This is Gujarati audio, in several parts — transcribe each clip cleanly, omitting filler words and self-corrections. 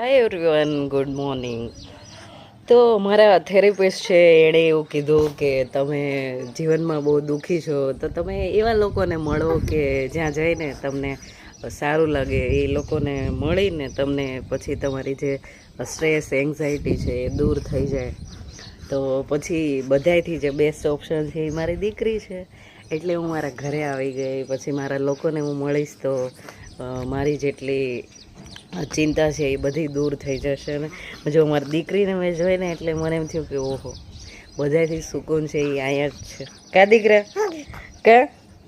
Hi everyone, good morning. તો મારા થેરેપિસ્ટ છે, એણે એવું કીધું કે તમે જીવનમાં બહુ દુઃખી છો તો તમે એવા લોકોને મળો કે જ્યાં જઈને તમને સારું લાગે. એ લોકોને મળીને તમને પછી તમારી જે સ્ટ્રેસ એન્ઝાયટી છે એ દૂર થઈ જાય. તો પછી બધાયથી જે બેસ્ટ ઓપ્શન છે એ મારી દીકરી છે. એટલે હું મારા ઘરે આવી ગઈ. પછી મારા લોકોને હું મળીશ તો મારી જેટલી ચિંતા છે એ બધી દૂર થઈ જશે. ને જો મારી દીકરીને મેં જોઈને એટલે મને એમ થયું કે ઓહો, બધાથી સુકૂન છે એ અહીંયા જ છે. કા દીકરા,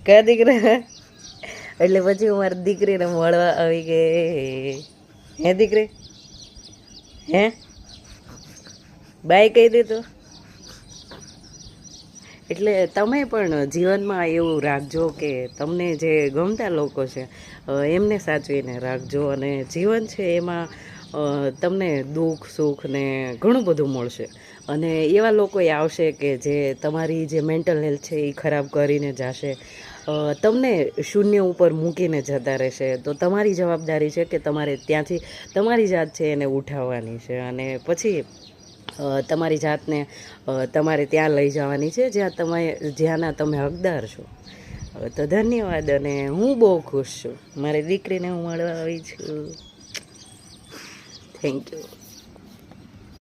કા દીકરા. એટલે પછી હું મારી દીકરીને મળવા આવી ગઈ. હે દીકરી, હે બાય કહી દીધું. એટલે તમે પણ જીવનમાં એવું રાખજો કે તમને જે ગમતા લોકો છે એમને સાચવીને રાખજો. અને જીવન છે એમાં તમને દુઃખ સુખ ને ઘણું બધું મળશે. અને એવા લોકો આવશે કે જે તમારી જે મેન્ટલ હેલ્થ છે એ ખરાબ કરીને જશે, તમને શૂન્ય ઉપર મૂકીને જતા રહેશે. તો તમારી જવાબદારી છે કે તમારે ત્યાંથી તમારી જાત છે એને ઉઠાવવાની છે. અને પછી તમારી જાતને તમારે ત્યાં લઈ જવાની છે જ્યાંના તમે હકદાર છો. તો ધન્યવાદ. અને હું બહુ ખુશ છું, મારી દીકરીને હું મળવા આવી છું. Thank you.